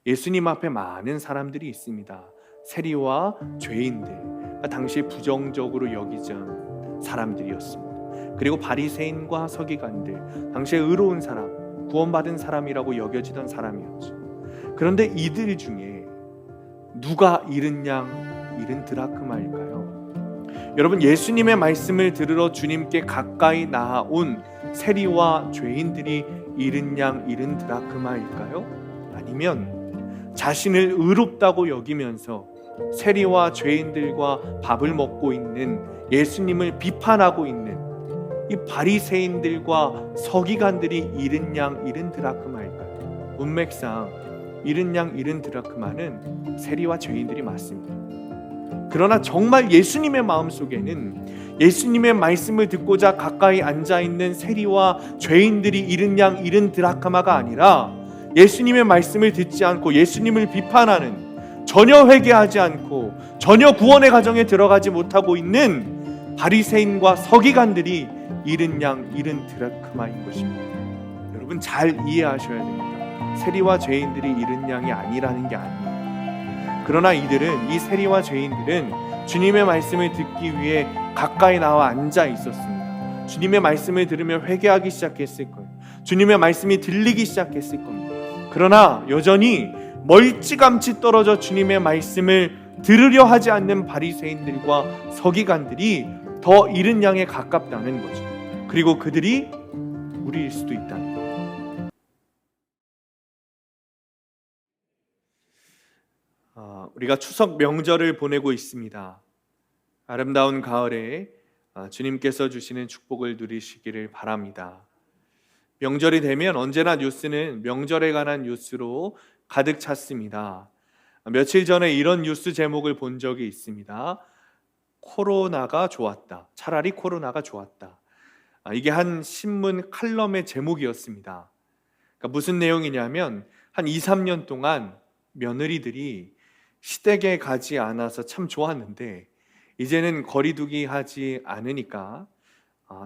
예수님 앞에 많은 사람들이 있습니다. 세리와 죄인들, 당시에 부정적으로 여기던 사람들이었습니다. 그리고 바리새인과 서기관들, 당시에 의로운 사람, 구원받은 사람이라고 여겨지던 사람이었죠. 그런데 이들 중에 누가 잃은 양, 잃은 드라크마일까요? 여러분, 예수님의 말씀을 들으러 주님께 가까이 나아온 세리와 죄인들이 잃은 양, 잃은 드라크마일까요? 아니면 자신을 의롭다고 여기면서 세리와 죄인들과 밥을 먹고 있는 예수님을 비판하고 있는 이 바리새인들과 서기관들이 잃은 양, 잃은 드라크마일까요? 문맥상 잃은 양, 잃은 드라크마는 세리와 죄인들이 맞습니다. 그러나 정말 예수님의 마음속에는 예수님의 말씀을 듣고자 가까이 앉아있는 세리와 죄인들이 잃은 양, 잃은 드라크마가 아니라 예수님의 말씀을 듣지 않고 예수님을 비판하는, 전혀 회개하지 않고 전혀 구원의 가정에 들어가지 못하고 있는 바리새인과 서기관들이 잃은 양, 잃은 드라크마인 것입니다. 여러분, 잘 이해하셔야 됩니다. 세리와 죄인들이 잃은 양이 아니라는 게 아니에요. 그러나 이 세리와 죄인들은 주님의 말씀을 듣기 위해 가까이 나와 앉아 있었습니다. 주님의 말씀을 들으며 회개하기 시작했을 거예요. 주님의 말씀이 들리기 시작했을 겁니다. 그러나 여전히 멀찌감치 떨어져 주님의 말씀을 들으려 하지 않는 바리새인들과 서기관들이 더 잃은 양에 가깝다는 거죠. 그리고 그들이 우리일 수도 있다는 거예요. 우리가 추석 명절을 보내고 있습니다. 아름다운 가을에 주님께서 주시는 축복을 누리시기를 바랍니다. 명절이 되면 언제나 뉴스는 명절에 관한 뉴스로 가득 찼습니다. 며칠 전에 이런 뉴스 제목을 본 적이 있습니다. 코로나가 좋았다. 차라리 코로나가 좋았다. 이게 한 신문 칼럼의 제목이었습니다. 그러니까 무슨 내용이냐면 한 2, 3년 동안 며느리들이 시댁에 가지 않아서 참 좋았는데 이제는 거리두기 하지 않으니까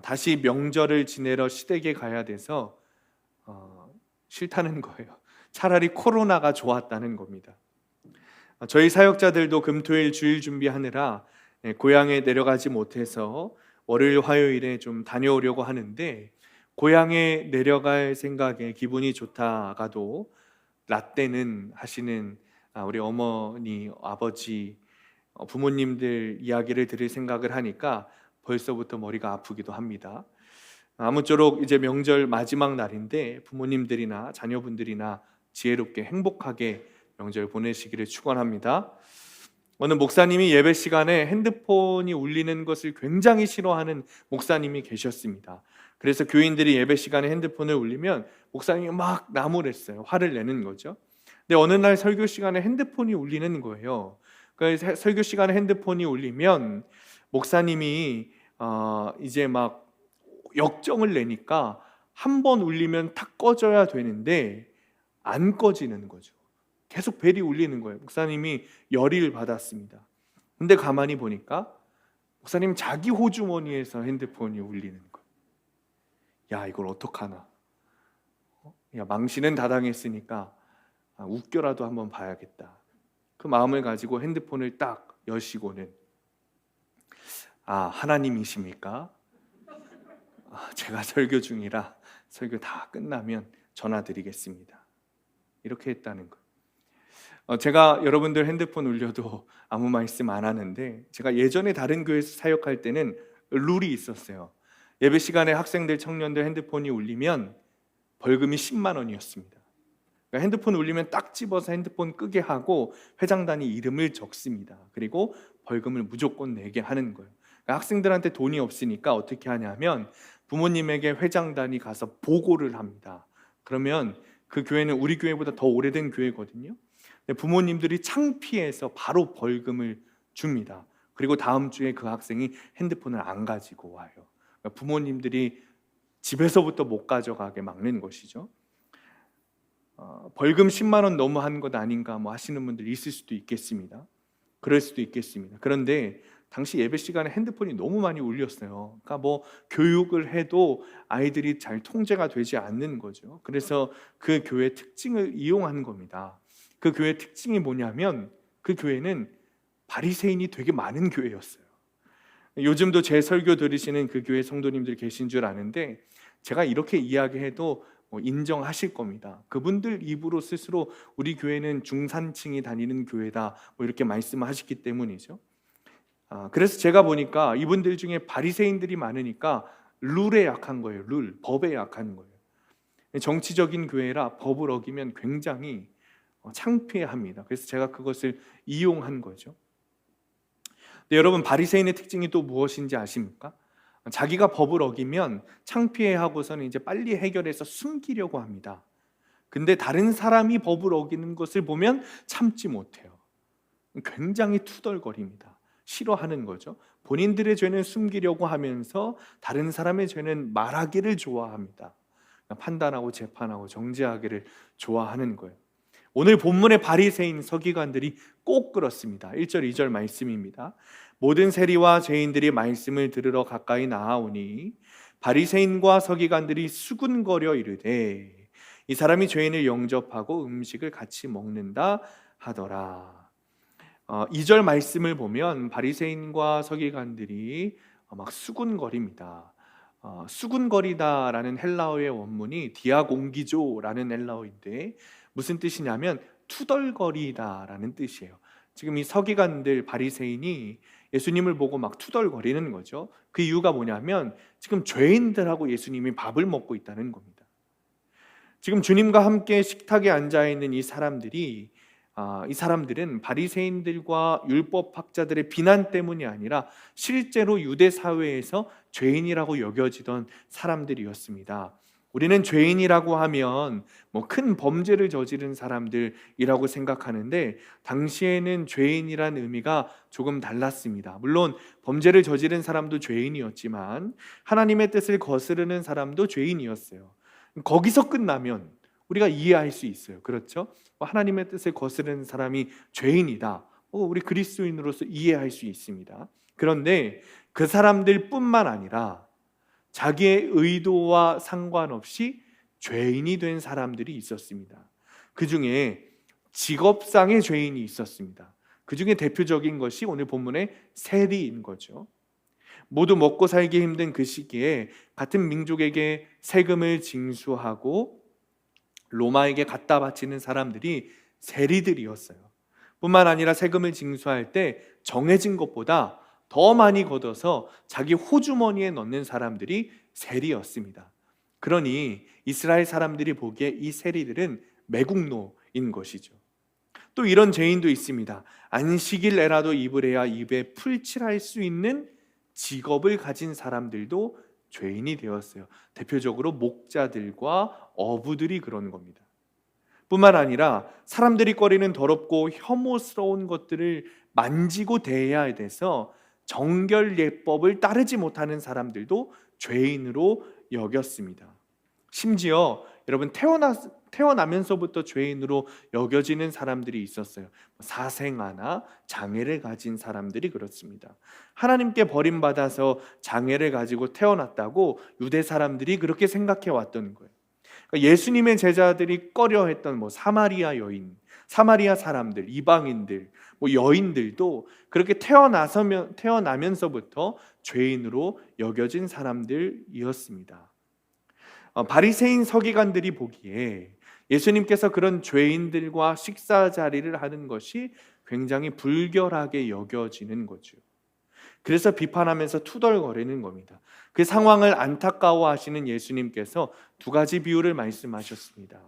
다시 명절을 지내러 시댁에 가야 돼서 싫다는 거예요. 차라리 코로나가 좋았다는 겁니다. 저희 사역자들도 금토일 주일 준비하느라 고향에 내려가지 못해서 월요일 화요일에 좀 다녀오려고 하는데, 고향에 내려갈 생각에 기분이 좋다가도 라떼는 하시는 우리 어머니, 아버지, 부모님들 이야기를 들을 생각을 하니까 벌써부터 머리가 아프기도 합니다. 아무쪼록 이제 명절 마지막 날인데 부모님들이나 자녀분들이나 지혜롭게 행복하게 명절 보내시기를 축원합니다. 어느 목사님이 예배 시간에 핸드폰이 울리는 것을 굉장히 싫어하는 목사님이 계셨습니다. 그래서 교인들이 예배 시간에 핸드폰을 울리면 목사님이 막 나무랬어요. 화를 내는 거죠. 근데 어느 날 설교 시간에 핸드폰이 울리는 거예요. 그래서 설교 시간에 핸드폰이 울리면 목사님이 이제 막 역정을 내니까 한 번 울리면 탁 꺼져야 되는데 안 꺼지는 거죠. 계속 벨이 울리는 거예요. 목사님이 열의를 받았습니다. 근데 가만히 보니까 목사님 자기 호주머니에서 핸드폰이 울리는 거예요. 야, 이걸 어떡하나. 야, 망신은 다 당했으니까 웃겨라도 한번 봐야겠다. 그 마음을 가지고 핸드폰을 딱 여시고는 하나님이십니까? 제가 설교 중이라 설교 다 끝나면 전화 드리겠습니다. 이렇게 했다는 거. 제가 여러분들 핸드폰 울려도 아무 말씀 안 하는데, 제가 예전에 다른 교회에서 사역할 때는 룰이 있었어요. 예배 시간에 학생들, 청년들 핸드폰이 울리면 벌금이 10만 원이었습니다. 그러니까 핸드폰 울리면 딱 집어서 핸드폰 끄게 하고 회장단이 이름을 적습니다. 그리고 벌금을 무조건 내게 하는 거예요. 그러니까 학생들한테 돈이 없으니까 어떻게 하냐면 부모님에게 회장단이 가서 보고를 합니다. 그러면 그 교회는 우리 교회보다 더 오래된 교회거든요. 부모님들이 창피해서 바로 벌금을 줍니다. 그리고 다음 주에 그 학생이 핸드폰을 안 가지고 와요. 그러니까 부모님들이 집에서부터 못 가져가게 막는 것이죠. 벌금 10만 원 너무 한 것 아닌가 하시는 분들이 있을 수도 있겠습니다. 그럴 수도 있겠습니다. 그런데 당시 예배 시간에 핸드폰이 너무 많이 울렸어요. 그러니까 교육을 해도 아이들이 잘 통제가 되지 않는 거죠. 그래서 그 교회 특징을 이용한 겁니다. 그 교회 특징이 뭐냐면 그 교회는 바리새인이 되게 많은 교회였어요. 요즘도 제 설교 들으시는 그 교회 성도님들 계신 줄 아는데 제가 이렇게 이야기해도 인정하실 겁니다. 그분들 입으로 스스로 우리 교회는 중산층이 다니는 교회다 이렇게 말씀하셨기 때문이죠. 그래서 제가 보니까 이분들 중에 바리새인들이 많으니까 룰에 약한 거예요. 룰, 법에 약한 거예요. 정치적인 교회라 법을 어기면 굉장히 창피해합니다. 그래서 제가 그것을 이용한 거죠. 근데 여러분, 바리새인의 특징이 또 무엇인지 아십니까? 자기가 법을 어기면 창피해하고서는 이제 빨리 해결해서 숨기려고 합니다. 근데 다른 사람이 법을 어기는 것을 보면 참지 못해요. 굉장히 투덜거립니다. 싫어하는 거죠. 본인들의 죄는 숨기려고 하면서 다른 사람의 죄는 말하기를 좋아합니다. 판단하고 재판하고 정죄하기를 좋아하는 거예요. 오늘 본문의 바리새인 서기관들이 꼭 그렇습니다. 1절 2절 말씀입니다. 모든 세리와 죄인들이 말씀을 들으러 가까이 나아오니 바리새인과 서기관들이 수군거려 이르되 이 사람이 죄인을 영접하고 음식을 같이 먹는다 하더라. 2절 말씀을 보면 바리새인과 서기관들이 막 수군거립니다. 수군거리다라는 헬라어의 원문이 디아공기조라는 헬라어인데 무슨 뜻이냐면 투덜거리다라는 뜻이에요. 지금 이 서기관들 바리새인이 예수님을 보고 막 투덜거리는 거죠. 그 이유가 뭐냐면 지금 죄인들하고 예수님이 밥을 먹고 있다는 겁니다. 지금 주님과 함께 식탁에 앉아 있는 이 사람들은 바리새인들과 율법학자들의 비난 때문이 아니라 실제로 유대 사회에서 죄인이라고 여겨지던 사람들이었습니다. 우리는 죄인이라고 하면 큰 범죄를 저지른 사람들이라고 생각하는데 당시에는 죄인이란 의미가 조금 달랐습니다. 물론 범죄를 저지른 사람도 죄인이었지만 하나님의 뜻을 거스르는 사람도 죄인이었어요. 거기서 끝나면 우리가 이해할 수 있어요. 그렇죠? 하나님의 뜻을 거스르는 사람이 죄인이다. 우리 그리스도인으로서 이해할 수 있습니다. 그런데 그 사람들뿐만 아니라 자기의 의도와 상관없이 죄인이 된 사람들이 있었습니다. 그 중에 직업상의 죄인이 있었습니다. 그 중에 대표적인 것이 오늘 본문의 세리인 거죠. 모두 먹고 살기 힘든 그 시기에 같은 민족에게 세금을 징수하고 로마에게 갖다 바치는 사람들이 세리들이었어요. 뿐만 아니라 세금을 징수할 때 정해진 것보다 더 많이 걷어서 자기 호주머니에 넣는 사람들이 세리였습니다. 그러니 이스라엘 사람들이 보기에 이 세리들은 매국노인 것이죠. 또 이런 죄인도 있습니다. 안식일 내라도 입으래야 입에 풀칠할 수 있는 직업을 가진 사람들도 죄인이 되었어요. 대표적으로 목자들과 어부들이 그런 겁니다. 뿐만 아니라 사람들이 꺼리는 더럽고 혐오스러운 것들을 만지고 대해야 돼서 정결 예법을 따르지 못하는 사람들도 죄인으로 여겼습니다. 심지어 여러분 태어나면서부터 죄인으로 여겨지는 사람들이 있었어요. 사생아나 장애를 가진 사람들이 그렇습니다. 하나님께 버림받아서 장애를 가지고 태어났다고 유대 사람들이 그렇게 생각해 왔던 거예요. 그러니까 예수님의 제자들이 꺼려했던 사마리아 여인, 사마리아 사람들, 이방인들, 여인들도 그렇게 태어나면서부터 죄인으로 여겨진 사람들이었습니다. 바리새인 서기관들이 보기에 예수님께서 그런 죄인들과 식사 자리를 하는 것이 굉장히 불결하게 여겨지는 거죠. 그래서 비판하면서 투덜거리는 겁니다. 그 상황을 안타까워하시는 예수님께서 두 가지 비유를 말씀하셨습니다.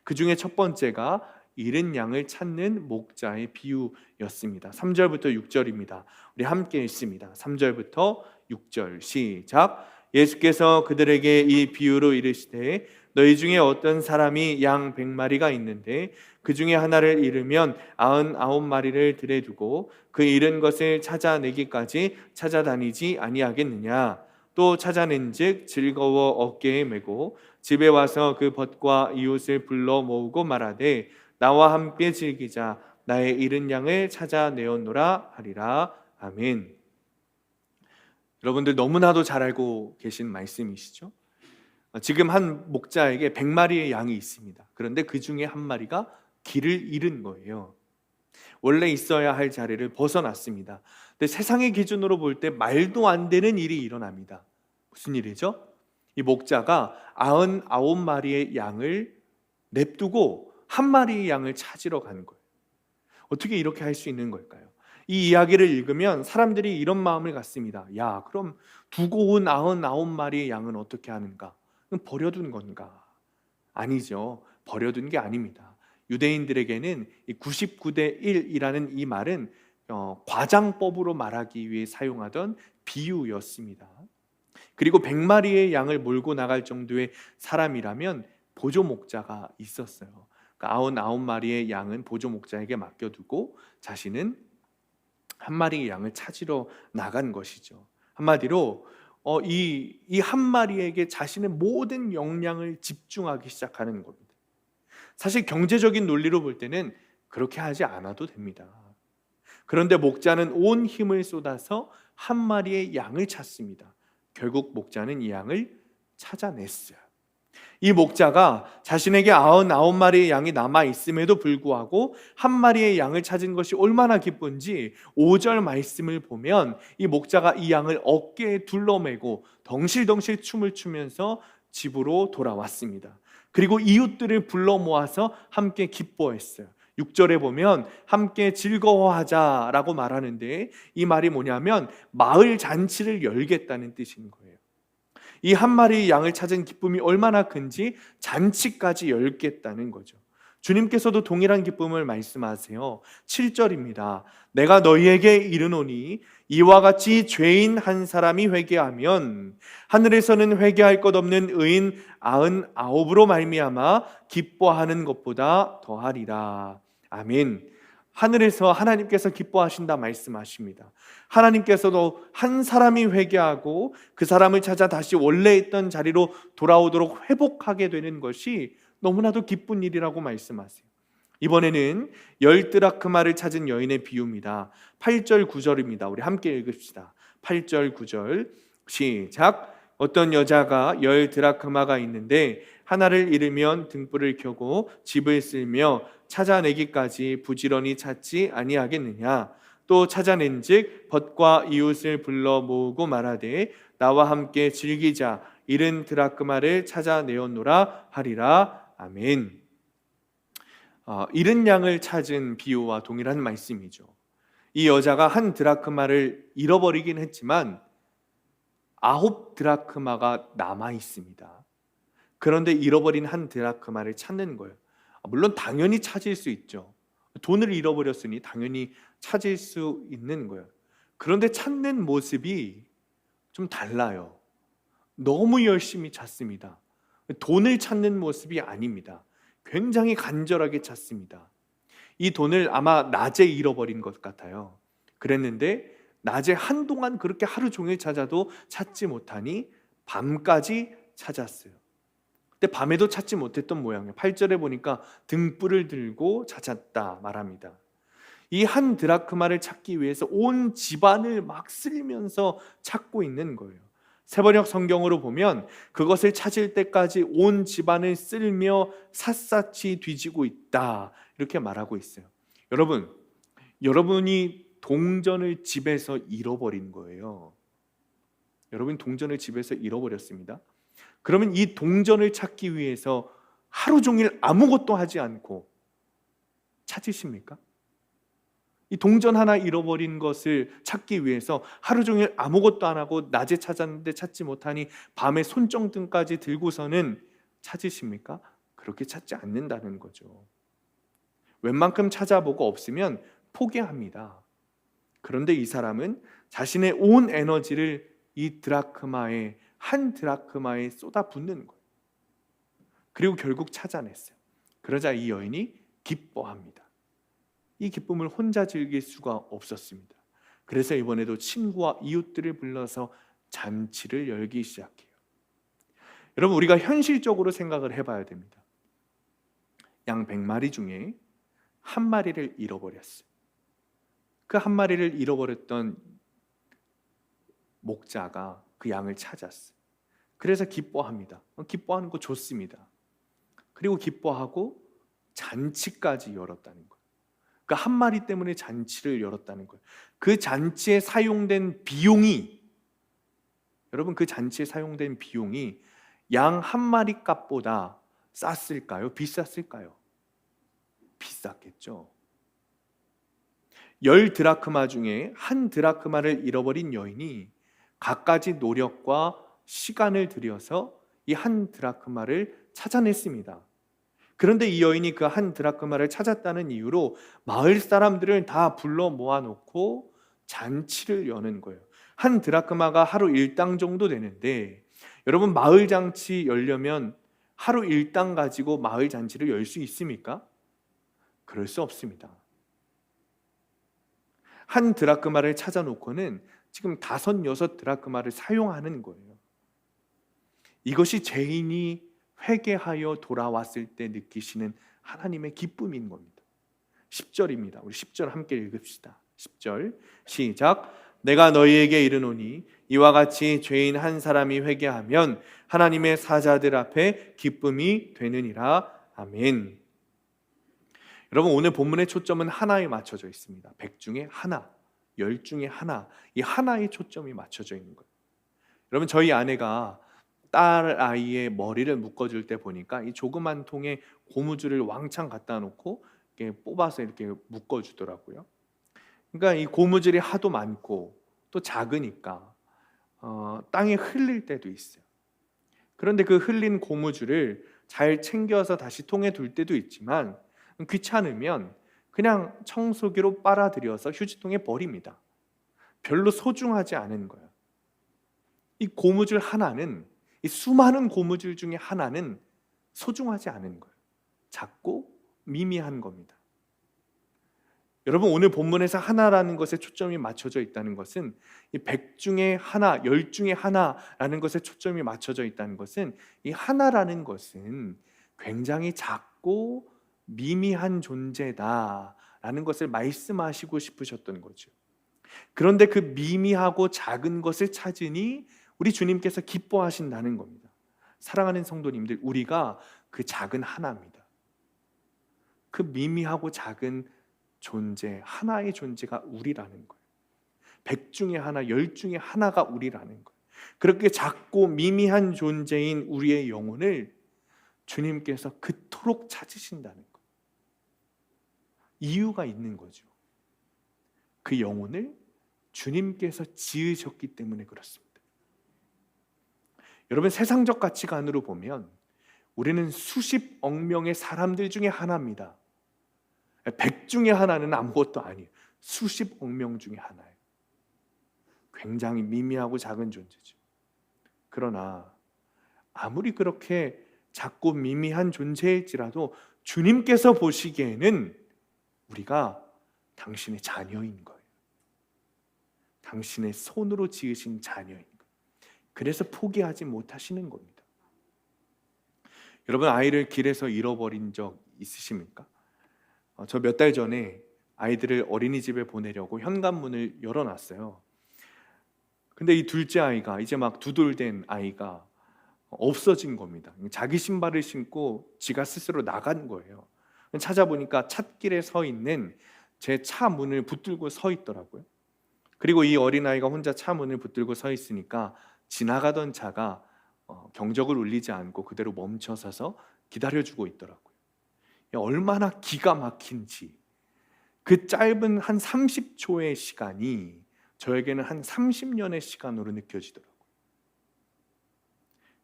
그 중에 첫 번째가 잃은 양을 찾는 목자의 비유였습니다. 3절부터 6절입니다. 우리 함께 읽습니다. 3절부터 6절 시작. 예수께서 그들에게 이 비유로 이르시되 너희 중에 어떤 사람이 양 100마리가 있는데 그 중에 하나를 잃으면 99마리를 들에 두고 그 잃은 것을 찾아내기까지 찾아다니지 아니하겠느냐. 또 찾아낸즉 즐거워 어깨에 메고 집에 와서 그 벗과 이웃을 불러 모으고 말하되 나와 함께 즐기자. 나의 잃은 양을 찾아내었노라 하리라. 아멘. 여러분들 너무나도 잘 알고 계신 말씀이시죠? 지금 한 목자에게 100마리의 양이 있습니다. 그런데 그 중에 한 마리가 길을 잃은 거예요. 원래 있어야 할 자리를 벗어났습니다. 근데 세상의 기준으로 볼 때 말도 안 되는 일이 일어납니다. 무슨 일이죠? 이 목자가 99마리의 양을 냅두고 한 마리의 양을 찾으러 간 거예요. 어떻게 이렇게 할 수 있는 걸까요? 이 이야기를 읽으면 사람들이 이런 마음을 갖습니다. 야, 그럼 두고 온 99마리의 양은 어떻게 하는가? 그럼 버려둔 건가? 아니죠. 버려둔 게 아닙니다. 유대인들에게는 99대 1이라는 이 말은 과장법으로 말하기 위해 사용하던 비유였습니다. 그리고 100마리의 양을 몰고 나갈 정도의 사람이라면 보조 목자가 있었어요. 그러니까 99마리의 양은 보조 목자에게 맡겨두고 자신은 한 마리의 양을 찾으러 나간 것이죠. 한마디로 이 한 마리에게 자신의 모든 역량을 집중하기 시작하는 겁니다. 사실 경제적인 논리로 볼 때는 그렇게 하지 않아도 됩니다. 그런데 목자는 온 힘을 쏟아서 한 마리의 양을 찾습니다. 결국 목자는 이 양을 찾아냈어요. 이 목자가 자신에게 99마리의 양이 남아있음에도 불구하고 한 마리의 양을 찾은 것이 얼마나 기쁜지 5절 말씀을 보면 이 목자가 이 양을 어깨에 둘러매고 덩실덩실 춤을 추면서 집으로 돌아왔습니다. 그리고 이웃들을 불러 모아서 함께 기뻐했어요. 6절에 보면 함께 즐거워하자라고 말하는데 이 말이 뭐냐면 마을 잔치를 열겠다는 뜻인 거예요. 이 한 마리의 양을 찾은 기쁨이 얼마나 큰지 잔치까지 열겠다는 거죠. 주님께서도 동일한 기쁨을 말씀하세요. 7절입니다. 내가 너희에게 이르노니 이와 같이 죄인 한 사람이 회개하면 하늘에서는 회개할 것 없는 의인 99으로 말미암아 기뻐하는 것보다 더하리라. 아멘. 하늘에서 하나님께서 기뻐하신다 말씀하십니다. 하나님께서도 한 사람이 회개하고 그 사람을 찾아 다시 원래 있던 자리로 돌아오도록 회복하게 되는 것이 너무나도 기쁜 일이라고 말씀하세요. 이번에는 10드라크마를 찾은 여인의 비유입니다. 8절 9절입니다. 우리 함께 읽읍시다. 8절 9절 시작. 어떤 여자가 10드라크마가 있는데 하나를 잃으면 등불을 켜고 집을 쓸며 찾아내기까지 부지런히 찾지 아니하겠느냐. 또 찾아낸즉 벗과 이웃을 불러 모으고 말하되 나와 함께 즐기자. 잃은 드라크마를 찾아내었노라 하리라. 아멘. 잃은 양을 찾은 비유와 동일한 말씀이죠. 이 여자가 한 드라크마를 잃어버리긴 했지만 9드라크마가 남아 있습니다. 그런데 잃어버린 한 드라크마를 찾는 거예요. 물론 당연히 찾을 수 있죠. 돈을 잃어버렸으니 당연히 찾을 수 있는 거예요. 그런데 찾는 모습이 좀 달라요. 너무 열심히 찾습니다. 돈을 찾는 모습이 아닙니다. 굉장히 간절하게 찾습니다. 이 돈을 아마 낮에 잃어버린 것 같아요. 그랬는데 낮에 한동안 그렇게 하루 종일 찾아도 찾지 못하니 밤까지 찾았어요. 근데 밤에도 찾지 못했던 모양이에요. 8절에 보니까 등불을 들고 찾았다 말합니다. 이 한 드라크마를 찾기 위해서 온 집안을 막 쓸면서 찾고 있는 거예요. 세번역 성경으로 보면 그것을 찾을 때까지 온 집안을 쓸며 샅샅이 뒤지고 있다 이렇게 말하고 있어요. 여러분이 동전을 집에서 잃어버린 거예요. 여러분 동전을 집에서 잃어버렸습니다. 그러면 이 동전을 찾기 위해서 하루 종일 아무것도 하지 않고 찾으십니까? 이 동전 하나 잃어버린 것을 찾기 위해서 하루 종일 아무것도 안 하고 낮에 찾았는데 찾지 못하니 밤에 손정등까지 들고서는 찾으십니까? 그렇게 찾지 않는다는 거죠. 웬만큼 찾아보고 없으면 포기합니다. 그런데 이 사람은 자신의 온 에너지를 이 드라크마에 한 드라크마에 쏟아붓는 거예요. 그리고 결국 찾아냈어요. 그러자 이 여인이 기뻐합니다. 이 기쁨을 혼자 즐길 수가 없었습니다. 그래서 이번에도 친구와 이웃들을 불러서 잔치를 열기 시작해요. 여러분, 우리가 현실적으로 생각을 해봐야 됩니다. 양 100마리 중에 한 마리를 잃어버렸어요. 그 한 마리를 잃어버렸던 목자가 그 양을 찾았어요. 그래서 기뻐합니다. 기뻐하는 거 좋습니다. 그리고 기뻐하고 잔치까지 열었다는 거예요. 그 한 마리 때문에 잔치를 열었다는 거예요. 그 잔치에 사용된 비용이, 여러분, 그 잔치에 사용된 비용이 양 한 마리 값보다 쌌을까요? 비쌌을까요? 비쌌겠죠. 10드라크마 중에 한 드라크마를 잃어버린 여인이 갖가지 노력과 시간을 들여서 이 한 드라크마를 찾아냈습니다. 그런데 이 여인이 그 한 드라크마를 찾았다는 이유로 마을 사람들을 다 불러 모아놓고 잔치를 여는 거예요. 한 드라크마가 하루 일당 정도 되는데, 여러분, 마을 잔치 열려면 하루 일당 가지고 마을 잔치를 열 수 있습니까? 그럴 수 없습니다. 한 드라크마를 찾아놓고는 지금 5, 6 드라크마를 사용하는 거예요. 이것이 죄인이 회개하여 돌아왔을 때 느끼시는 하나님의 기쁨인 겁니다. 10절입니다. 우리 10절 함께 읽읍시다. 10절 시작. 내가 너희에게 이르노니 이와 같이 죄인 한 사람이 회개하면 하나님의 사자들 앞에 기쁨이 되느니라. 아멘. 여러분, 오늘 본문의 초점은 하나에 맞춰져 있습니다. 100 중에 하나, 10 중에 하나, 이 하나에 초점이 맞춰져 있는 거예요. 여러분, 저희 아내가 딸 아이의 머리를 묶어줄 때 보니까 이 조그만 통에 고무줄을 왕창 갖다 놓고 이렇게 뽑아서 이렇게 묶어주더라고요. 그러니까 이 고무줄이 하도 많고 또 작으니까 땅에 흘릴 때도 있어요. 그런데 그 흘린 고무줄을 잘 챙겨서 다시 통에 둘 때도 있지만, 귀찮으면 그냥 청소기로 빨아들여서 휴지통에 버립니다. 별로 소중하지 않은 거예요. 이 고무줄 하나는, 이 수많은 고무줄 중에 하나는 소중하지 않은 거예요. 작고 미미한 겁니다. 여러분, 오늘 본문에서 하나라는 것에 초점이 맞춰져 있다는 것은, 이 100 중에 하나, 10 중에 하나라는 것에 초점이 맞춰져 있다는 것은, 이 하나라는 것은 굉장히 작고 미미한 존재다라는 것을 말씀하시고 싶으셨던 거죠. 그런데 그 미미하고 작은 것을 찾으니 우리 주님께서 기뻐하신다는 겁니다. 사랑하는 성도님들, 우리가 그 작은 하나입니다. 그 미미하고 작은 존재, 하나의 존재가 우리라는 거예요. 100 중에 하나, 10 중에 하나가 우리라는 거예요. 그렇게 작고 미미한 존재인 우리의 영혼을 주님께서 그토록 찾으신다는 거예요. 이유가 있는 거죠. 그 영혼을 주님께서 지으셨기 때문에 그렇습니다. 여러분, 세상적 가치관으로 보면 우리는 수십억 명의 사람들 중에 하나입니다. 100 중에 하나는 아무것도 아니에요. 수십억 명 중에 하나예요. 굉장히 미미하고 작은 존재죠. 그러나 아무리 그렇게 작고 미미한 존재일지라도 주님께서 보시기에는 우리가 당신의 자녀인 거예요. 당신의 손으로 지으신 자녀인 거예요. 그래서 포기하지 못하시는 겁니다. 여러분, 아이를 길에서 잃어버린 적 있으십니까? 저 몇 달 전에 아이들을 어린이집에 보내려고 현관문을 열어놨어요. 근데 이 둘째 아이가, 이제 막 2돌 된 아이가 없어진 겁니다. 자기 신발을 신고 지가 스스로 나간 거예요. 찾아보니까 찻길에 서 있는 제 차 문을 붙들고 서 있더라고요. 그리고 이 어린아이가 혼자 차 문을 붙들고 서 있으니까 지나가던 차가 경적을 울리지 않고 그대로 멈춰 서서 기다려주고 있더라고요. 얼마나 기가 막힌지, 그 짧은 한 30초의 시간이 저에게는 한 30년의 시간으로 느껴지더라고요.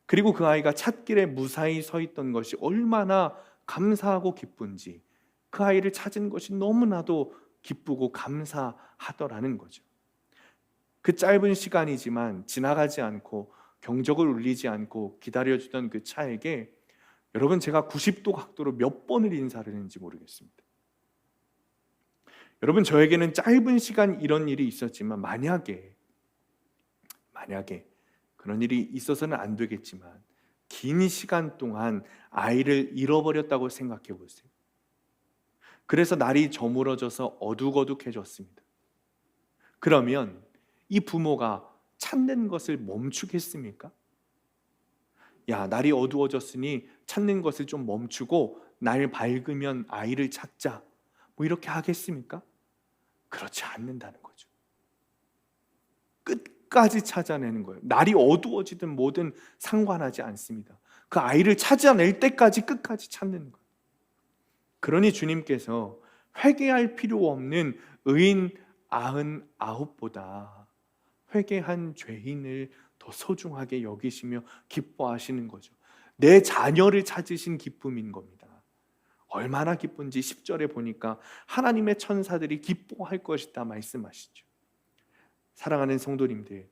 그리고 그 아이가 찻길에 무사히 서 있던 것이 얼마나 감사하고 기쁜지, 그 아이를 찾은 것이 너무나도 기쁘고 감사하더라는 거죠. 그 짧은 시간이지만 지나가지 않고 경적을 울리지 않고 기다려주던 그 차에게, 여러분, 제가 90도 각도로 몇 번을 인사를 했는지 모르겠습니다. 여러분, 저에게는 짧은 시간 이런 일이 있었지만 만약에 그런 일이 있어서는 안 되겠지만 긴 시간 동안 아이를 잃어버렸다고 생각해 보세요. 그래서 날이 저물어져서 어둑어둑해졌습니다. 그러면 이 부모가 찾는 것을 멈추겠습니까? 야, 날이 어두워졌으니 찾는 것을 좀 멈추고 날 밝으면 아이를 찾자, 뭐 이렇게 하겠습니까? 그렇지 않는다는 거죠. 끝까지 찾아내는 거예요. 날이 어두워지든 뭐든 상관하지 않습니다. 그 아이를 찾아낼 때까지 끝까지 찾는 거예요. 그러니 주님께서 회개할 필요 없는 의인 99보다 회개한 죄인을 더 소중하게 여기시며 기뻐하시는 거죠. 내 자녀를 찾으신 기쁨인 겁니다. 얼마나 기쁜지 10절에 보니까 하나님의 천사들이 기뻐할 것이다 말씀하시죠. 사랑하는 성도님들,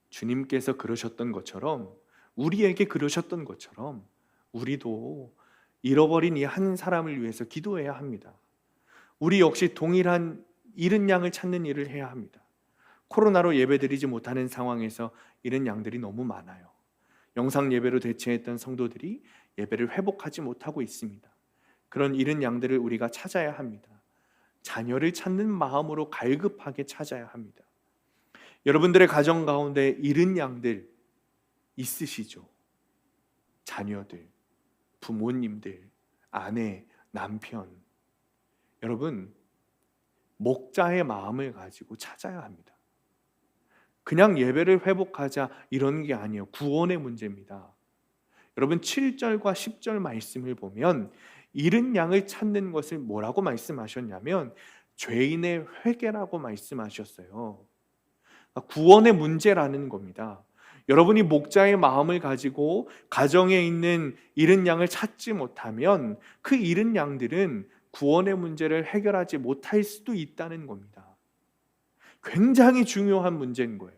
주님께서 그러셨던 것처럼, 우리에게 그러셨던 것처럼 우리도 잃어버린 이 한 사람을 위해서 기도해야 합니다. 우리 역시 동일한 잃은 양을 찾는 일을 해야 합니다. 코로나로 예배드리지 못하는 상황에서 잃은 양들이 너무 많아요. 영상 예배로 대체했던 성도들이 예배를 회복하지 못하고 있습니다. 그런 잃은 양들을 우리가 찾아야 합니다. 자녀를 찾는 마음으로 갈급하게 찾아야 합니다. 여러분들의 가정 가운데 잃은 양들 있으시죠? 자녀들, 부모님들, 아내, 남편. 여러분, 목자의 마음을 가지고 찾아야 합니다. 그냥 예배를 회복하자 이런 게 아니에요. 구원의 문제입니다. 여러분 7절과 10절 말씀을 보면 잃은 양을 찾는 것을 뭐라고 말씀하셨냐면 죄인의 회개라고 말씀하셨어요. 구원의 문제라는 겁니다. 여러분이 목자의 마음을 가지고 가정에 있는 잃은 양을 찾지 못하면 그 잃은 양들은 구원의 문제를 해결하지 못할 수도 있다는 겁니다. 굉장히 중요한 문제인 거예요.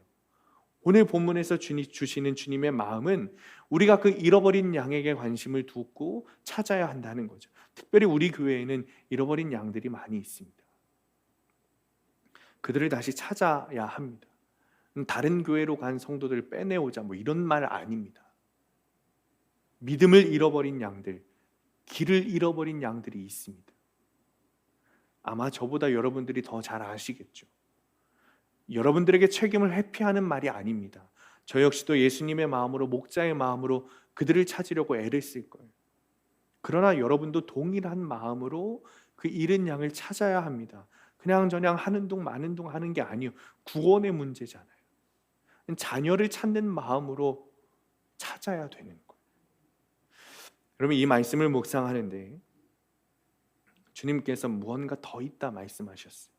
오늘 본문에서 주시는 주님의 마음은 우리가 그 잃어버린 양에게 관심을 두고 찾아야 한다는 거죠. 특별히 우리 교회에는 잃어버린 양들이 많이 있습니다. 그들을 다시 찾아야 합니다. 다른 교회로 간 성도들을 빼내오자 뭐 이런 말 아닙니다. 믿음을 잃어버린 양들, 길을 잃어버린 양들이 있습니다. 아마 저보다 여러분들이 더 잘 아시겠죠. 여러분들에게 책임을 회피하는 말이 아닙니다. 저 역시도 예수님의 마음으로, 목자의 마음으로 그들을 찾으려고 애를 쓸 거예요. 그러나 여러분도 동일한 마음으로 그 잃은 양을 찾아야 합니다. 그냥 저냥 하는 둥 마는 둥 하는 게 아니에요. 구원의 문제잖아요. 자녀를 찾는 마음으로 찾아야 되는 거예요. 여러분, 이 말씀을 묵상하는데 주님께서 무언가 더 있다 말씀하셨어요.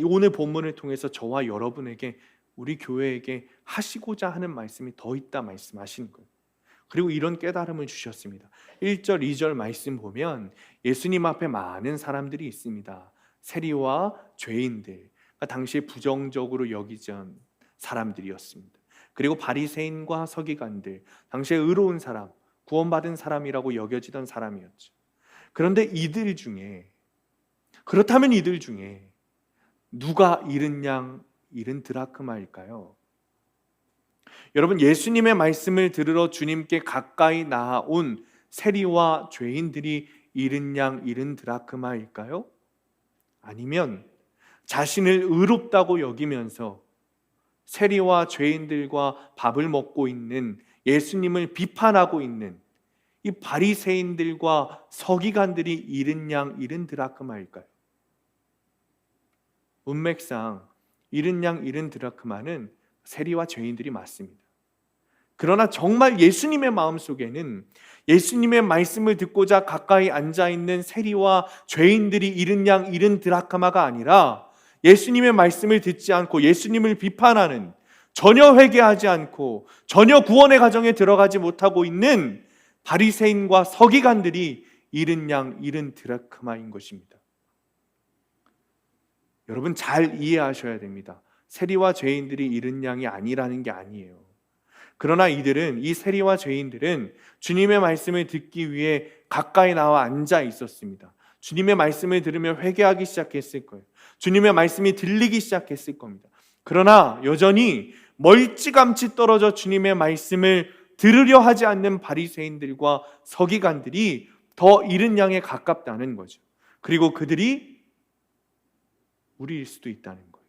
오늘 본문을 통해서 저와 여러분에게, 우리 교회에게 하시고자 하는 말씀이 더 있다 말씀하신 거예요. 그리고 이런 깨달음을 주셨습니다. 1절, 2절 말씀 보면 예수님 앞에 많은 사람들이 있습니다. 세리와 죄인들, 당시에 부정적으로 여기던 사람들이었습니다. 그리고 바리새인과 서기관들, 당시에 의로운 사람, 구원받은 사람이라고 여겨지던 사람이었죠. 그런데 이들 중에, 그렇다면 이들 중에 누가 잃은 양, 잃은 드라크마일까요? 여러분, 예수님의 말씀을 들으러 주님께 가까이 나아온 세리와 죄인들이 잃은 양, 잃은 드라크마일까요? 아니면 자신을 의롭다고 여기면서 세리와 죄인들과 밥을 먹고 있는, 예수님을 비판하고 있는 이 바리새인들과 서기관들이 잃은 양, 잃은 드라크마일까요? 문맥상 잃은 양, 잃은 드라크마는 세리와 죄인들이 맞습니다. 그러나 정말 예수님의 마음속에는 예수님의 말씀을 듣고자 가까이 앉아있는 세리와 죄인들이 잃은 양, 잃은 드라크마가 아니라 예수님의 말씀을 듣지 않고 예수님을 비판하는, 전혀 회개하지 않고 전혀 구원의 가정에 들어가지 못하고 있는 바리새인과 서기관들이 잃은 양, 잃은 드라크마인 것입니다. 여러분, 잘 이해하셔야 됩니다. 세리와 죄인들이 잃은 양이 아니라는 게 아니에요. 그러나 이들은, 이 세리와 죄인들은 주님의 말씀을 듣기 위해 가까이 나와 앉아 있었습니다. 주님의 말씀을 들으며 회개하기 시작했을 거예요. 주님의 말씀이 들리기 시작했을 겁니다. 그러나 여전히 멀찌감치 떨어져 주님의 말씀을 들으려 하지 않는 바리새인들과 서기관들이 더 잃은 양에 가깝다는 거죠. 그리고 그들이 우리일 수도 있다는 거예요.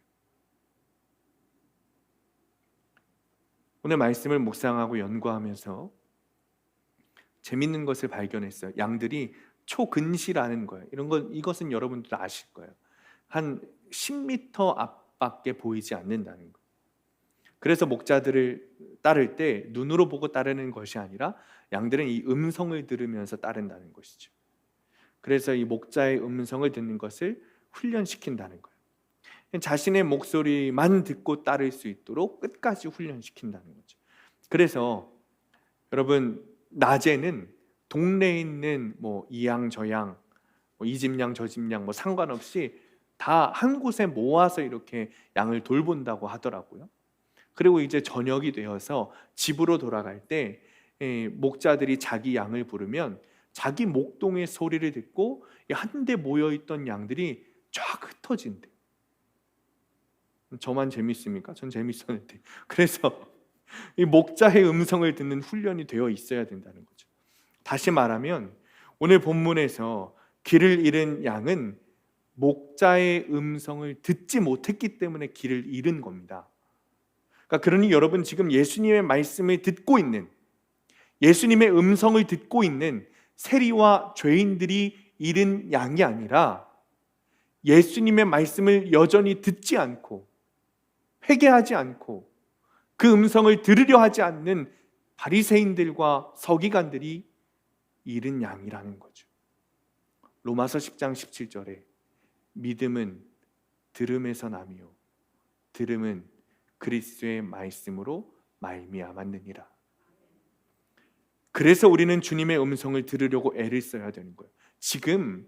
오늘 말씀을 묵상하고 연구하면서 재밌는 것을 발견했어요. 양들이 초근시라는 거예요. 이것은 여러분들도 아실 거예요. 한 10m 앞밖에 보이지 않는다는 거예요. 그래서 목자들을 따를 때 눈으로 보고 따르는 것이 아니라 양들은 이 음성을 들으면서 따른다는 것이죠. 그래서 이 목자의 음성을 듣는 것을 훈련시킨다는 거예요. 자신의 목소리만 듣고 따를 수 있도록 끝까지 훈련시킨다는 거죠. 그래서 여러분, 낮에는 동네에 있는 이 양 저 양, 이 집 양 저 집 양 상관없이 다 한 곳에 모아서 이렇게 양을 돌본다고 하더라고요. 그리고 이제 저녁이 되어서 집으로 돌아갈 때 목자들이 자기 양을 부르면 자기 목동의 소리를 듣고 한데 모여있던 양들이 쫙 흩어진대. 저만 재밌습니까? 전 재밌었는데. 그래서 이 목자의 음성을 듣는 훈련이 되어 있어야 된다는 거죠. 다시 말하면 오늘 본문에서 길을 잃은 양은 목자의 음성을 듣지 못했기 때문에 길을 잃은 겁니다. 그러니 여러분, 지금 예수님의 말씀을 듣고 있는, 예수님의 음성을 듣고 있는 세리와 죄인들이 잃은 양이 아니라 예수님의 말씀을 여전히 듣지 않고 회개하지 않고 그 음성을 들으려 하지 않는 바리새인들과 서기관들이 잃은 양이라는 거죠. 로마서 10장 17절에 믿음은 들음에서 나며 들음은 그리스도의 말씀으로 말미암았느니라. 그래서 우리는 주님의 음성을 들으려고 애를 써야 되는 거예요. 지금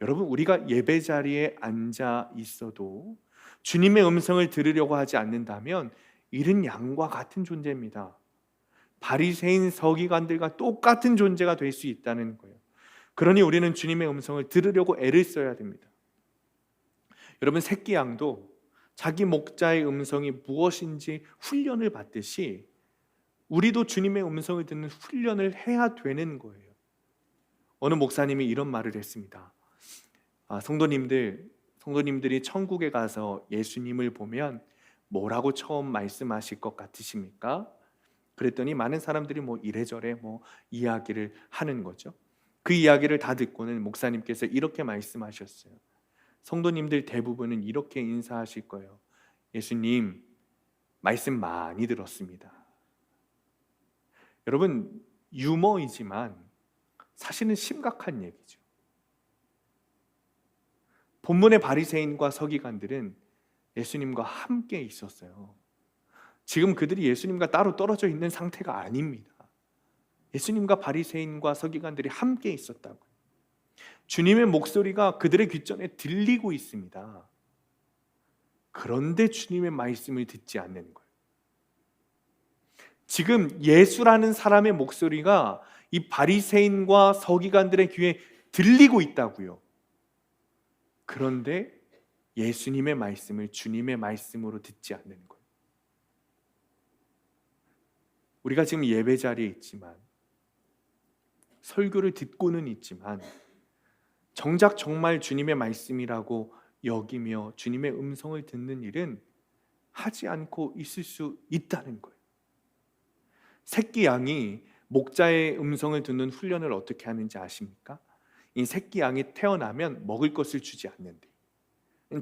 여러분, 우리가 예배 자리에 앉아 있어도 주님의 음성을 들으려고 하지 않는다면 잃은 양과 같은 존재입니다. 바리새인 서기관들과 똑같은 존재가 될 수 있다는 거예요. 그러니 우리는 주님의 음성을 들으려고 애를 써야 됩니다. 여러분, 새끼 양도 자기 목자의 음성이 무엇인지 훈련을 받듯이 우리도 주님의 음성을 듣는 훈련을 해야 되는 거예요. 어느 목사님이 이런 말을 했습니다. 성도님들이 천국에 가서 예수님을 보면 뭐라고 처음 말씀하실 것 같으십니까? 그랬더니 많은 사람들이 이래저래 이야기를 하는 거죠. 그 이야기를 다 듣고는 목사님께서 이렇게 말씀하셨어요. 성도님들 대부분은 이렇게 인사하실 거예요. 예수님, 말씀 많이 들었습니다. 여러분, 유머이지만 사실은 심각한 얘기죠. 본문의 바리새인과 서기관들은 예수님과 함께 있었어요. 지금 그들이 예수님과 따로 떨어져 있는 상태가 아닙니다. 예수님과 바리새인과 서기관들이 함께 있었다고요. 주님의 목소리가 그들의 귓전에 들리고 있습니다. 그런데 주님의 말씀을 듣지 않는 거예요. 지금 예수라는 사람의 목소리가 이 바리새인과 서기관들의 귀에 들리고 있다고요. 그런데 예수님의 말씀을 주님의 말씀으로 듣지 않는 거예요. 우리가 지금 예배 자리에 있지만, 설교를 듣고는 있지만, 정작 정말 주님의 말씀이라고 여기며 주님의 음성을 듣는 일은 하지 않고 있을 수 있다는 거예요. 새끼 양이 목자의 음성을 듣는 훈련을 어떻게 하는지 아십니까? 이 새끼 양이 태어나면 먹을 것을 주지 않는데,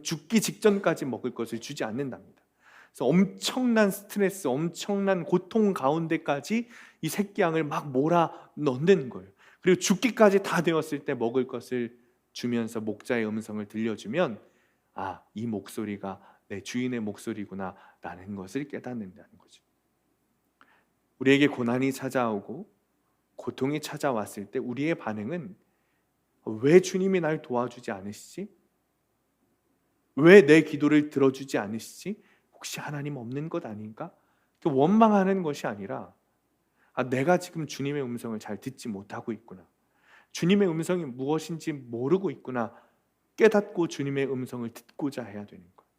죽기 직전까지 먹을 것을 주지 않는답니다. 그래서 엄청난 스트레스, 엄청난 고통 가운데까지 이 새끼 양을 막 몰아 넣는 거예요. 그리고 죽기까지 다 되었을 때 먹을 것을 주면서 목자의 음성을 들려주면, 이 목소리가 내 주인의 목소리구나 라는 것을 깨닫는다는 거죠. 우리에게 고난이 찾아오고 고통이 찾아왔을 때 우리의 반응은, 왜 주님이 날 도와주지 않으시지? 왜 내 기도를 들어주지 않으시지? 혹시 하나님 없는 것 아닌가? 원망하는 것이 아니라, 내가 지금 주님의 음성을 잘 듣지 못하고 있구나, 주님의 음성이 무엇인지 모르고 있구나 깨닫고 주님의 음성을 듣고자 해야 되는 거예요.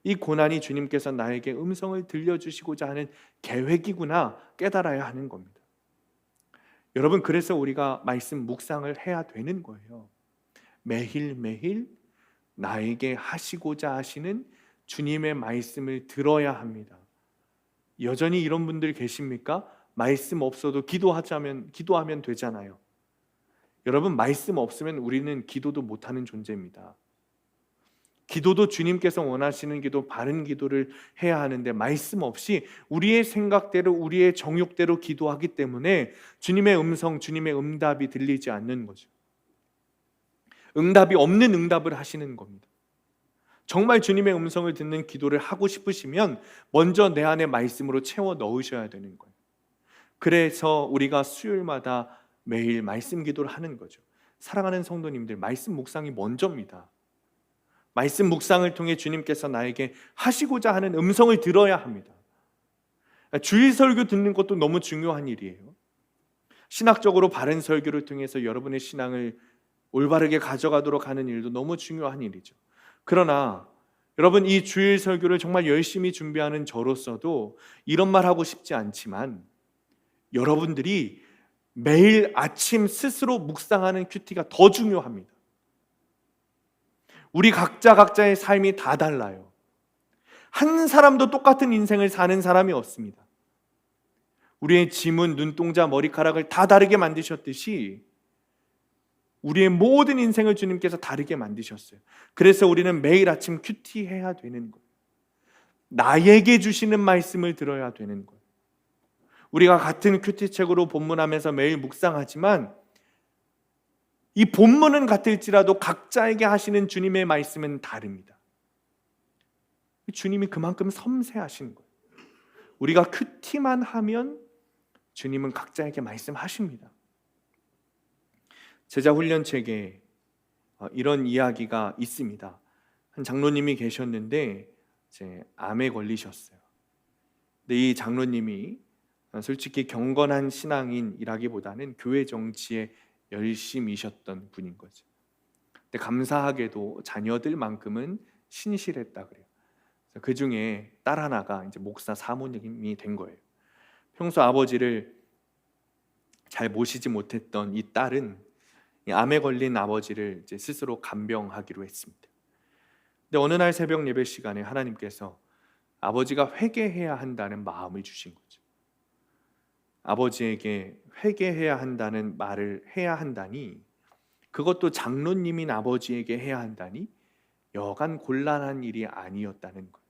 이 고난이 주님께서 나에게 음성을 들려주시고자 하는 계획이구나 깨달아야 하는 겁니다. 여러분, 그래서 우리가 말씀 묵상을 해야 되는 거예요. 매일매일 나에게 하시고자 하시는 주님의 말씀을 들어야 합니다. 여전히 이런 분들 계십니까? 말씀 없어도 기도하면 되잖아요. 여러분, 말씀 없으면 우리는 기도도 못하는 존재입니다. 기도도 주님께서 원하시는 기도, 바른 기도를 해야 하는데 말씀 없이 우리의 생각대로 우리의 정욕대로 기도하기 때문에 주님의 음성, 주님의 응답이 들리지 않는 거죠. 응답이 없는 응답을 하시는 겁니다. 정말 주님의 음성을 듣는 기도를 하고 싶으시면 먼저 내 안에 말씀으로 채워 넣으셔야 되는 거예요. 그래서 우리가 수요일마다 매일 말씀 기도를 하는 거죠. 사랑하는 성도님들, 말씀 묵상이 먼저입니다. 말씀 묵상을 통해 주님께서 나에게 하시고자 하는 음성을 들어야 합니다. 주일 설교 듣는 것도 너무 중요한 일이에요. 신학적으로 바른 설교를 통해서 여러분의 신앙을 올바르게 가져가도록 하는 일도 너무 중요한 일이죠. 그러나 여러분, 이 주일 설교를 정말 열심히 준비하는 저로서도 이런 말 하고 싶지 않지만, 여러분들이 매일 아침 스스로 묵상하는 큐티가 더 중요합니다. 우리 각자의 삶이 다 달라요. 한 사람도 똑같은 인생을 사는 사람이 없습니다. 우리의 지문, 눈동자, 머리카락을 다 다르게 만드셨듯이 우리의 모든 인생을 주님께서 다르게 만드셨어요. 그래서 우리는 매일 아침 큐티해야 되는 거예요. 나에게 주시는 말씀을 들어야 되는 거예요. 우리가 같은 큐티책으로 본문하면서 매일 묵상하지만 이 본문은 같을지라도 각자에게 하시는 주님의 말씀은 다릅니다. 주님이 그만큼 섬세하신 거예요. 우리가 큐티만 하면 주님은 각자에게 말씀하십니다. 제자훈련책에 이런 이야기가 있습니다. 한 장로님이 계셨는데 암에 걸리셨어요. 근데 이 장로님이 솔직히 경건한 신앙인이라기보다는 교회 정치에 열심이셨던 분인 거죠. 근데 감사하게도 자녀들만큼은 신실했다 그래요. 그 중에 딸 하나가 이제 목사 사모님이 된 거예요. 평소 아버지를 잘 모시지 못했던 이 딸은 암에 걸린 아버지를 이제 스스로 간병하기로 했습니다. 근데 어느 날 새벽 예배 시간에 하나님께서 아버지가 회개해야 한다는 마음을 주신 거죠. 아버지에게 회개해야 한다는 말을 해야 한다니, 그것도 장로님인 아버지에게 해야 한다니 여간 곤란한 일이 아니었다는 것.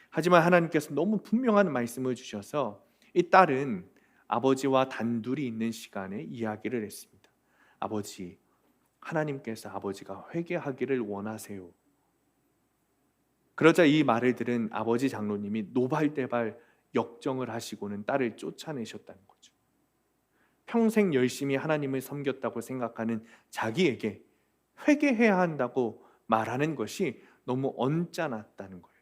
하지만 하나님께서 너무 분명한 말씀을 주셔서 이 딸은 아버지와 단둘이 있는 시간에 이야기를 했습니다. 아버지, 하나님께서 아버지가 회개하기를 원하세요. 그러자 이 말을 들은 아버지 장로님이 노발대발 역정을 하시고는 딸을 쫓아내셨다는 거죠. 평생 열심히 하나님을 섬겼다고 생각하는 자기에게 회개해야 한다고 말하는 것이 너무 언짢았다는 거예요.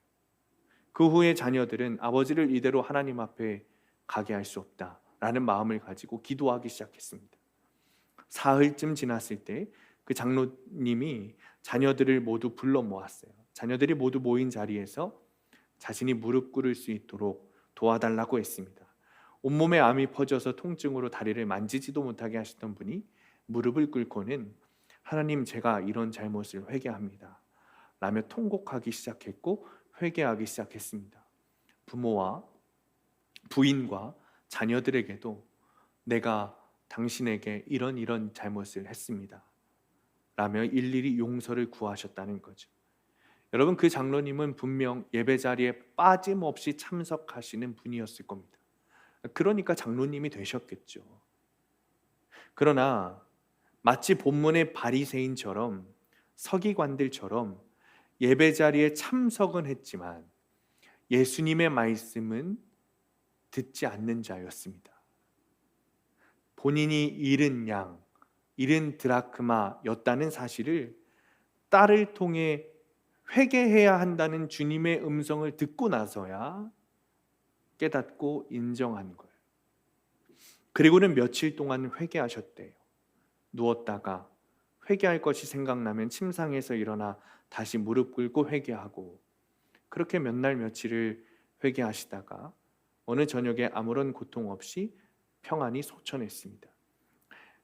그 후에 자녀들은 아버지를 이대로 하나님 앞에 가게 할 수 없다라는 마음을 가지고 기도하기 시작했습니다. 사흘쯤 지났을 때 그 장로님이 자녀들을 모두 불러 모았어요. 자녀들이 모두 모인 자리에서 자신이 무릎 꿇을 수 있도록 도와달라고 했습니다. 온몸에 암이 퍼져서 통증으로 다리를 만지지도 못하게 하시던 분이 무릎을 꿇고는 하나님, 제가 이런 잘못을 회개합니다 라며 통곡하기 시작했고 회개하기 시작했습니다. 부모와 부인과 자녀들에게도 내가 당신에게 이런 잘못을 했습니다 라며 일일이 용서를 구하셨다는 거죠. 여러분, 그 장로님은 분명 예배 자리에 빠짐없이 참석하시는 분이었을 겁니다. 그러니까 장로님이 되셨겠죠. 그러나 마치 본문의 바리새인처럼, 서기관들처럼 예배 자리에 참석은 했지만 예수님의 말씀은 듣지 않는 자였습니다. 본인이 잃은 양, 잃은 드라크마였다는 사실을 딸을 통해 회개해야 한다는 주님의 음성을 듣고 나서야 깨닫고 인정한 거예요. 그리고는 며칠 동안 회개하셨대요. 누웠다가 회개할 것이 생각나면 침상에서 일어나 다시 무릎 꿇고 회개하고, 그렇게 몇 날 며칠을 회개하시다가 어느 저녁에 아무런 고통 없이 평안히 소천했습니다.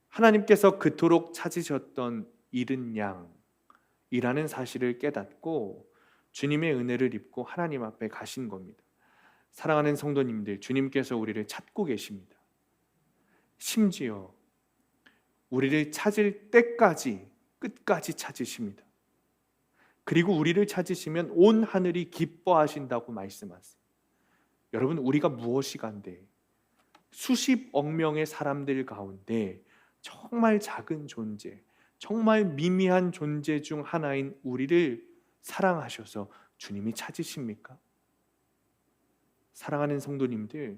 하나님께서 그토록 찾으셨던 잃은 양이라는 사실을 깨닫고 주님의 은혜를 입고 하나님 앞에 가신 겁니다. 사랑하는 성도님들, 주님께서 우리를 찾고 계십니다. 심지어 우리를 찾을 때까지 끝까지 찾으십니다. 그리고 우리를 찾으시면 온 하늘이 기뻐하신다고 말씀하세요. 여러분, 우리가 무엇이간데 수십억 명의 사람들 가운데 정말 작은 존재, 정말 미미한 존재 중 하나인 우리를 사랑하셔서 주님이 찾으십니까? 사랑하는 성도님들,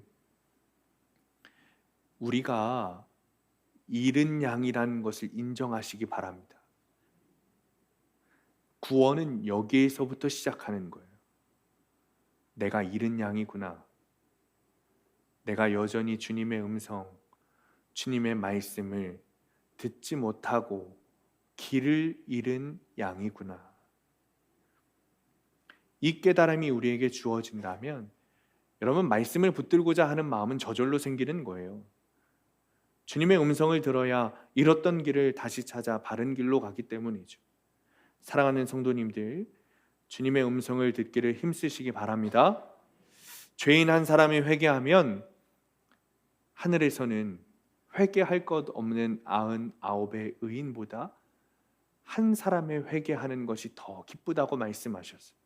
우리가 잃은 양이라는 것을 인정하시기 바랍니다. 구원은 여기에서부터 시작하는 거예요. 내가 잃은 양이구나. 내가 여전히 주님의 음성, 주님의 말씀을 듣지 못하고 길을 잃은 양이구나. 이 깨달음이 우리에게 주어진다면 여러분, 말씀을 붙들고자 하는 마음은 저절로 생기는 거예요. 주님의 음성을 들어야 잃었던 길을 다시 찾아 바른 길로 가기 때문이죠. 사랑하는 성도님들, 주님의 음성을 듣기를 힘쓰시기 바랍니다. 죄인 한 사람이 회개하면 하늘에서는 회개할 것 없는 99의 의인보다 한 사람의 회개하는 것이 더 기쁘다고 말씀하셨어요.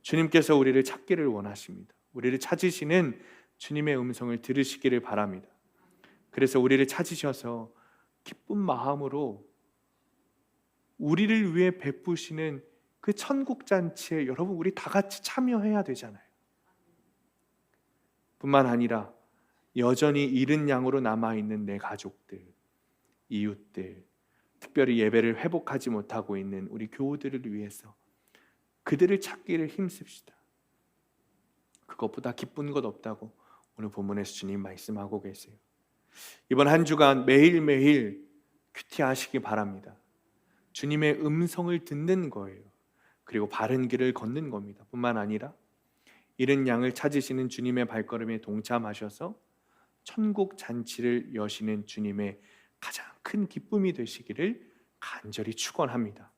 주님께서 우리를 찾기를 원하십니다. 우리를 찾으시는 주님의 음성을 들으시기를 바랍니다. 그래서 우리를 찾으셔서 기쁜 마음으로 우리를 위해 베푸시는 그 천국 잔치에 여러분, 우리 다 같이 참여해야 되잖아요. 뿐만 아니라 여전히 잃은 양으로 남아있는 내 가족들, 이웃들, 특별히 예배를 회복하지 못하고 있는 우리 교우들을 위해서 그들을 찾기를 힘씁시다. 그것보다 기쁜 것 없다고 오늘 본문에서 주님 말씀하고 계세요. 이번 한 주간 매일매일 큐티하시기 바랍니다. 주님의 음성을 듣는 거예요. 그리고 바른 길을 걷는 겁니다. 뿐만 아니라 잃은 양을 찾으시는 주님의 발걸음에 동참하셔서 천국 잔치를 여시는 주님의 가장 큰 기쁨이 되시기를 간절히 축원합니다.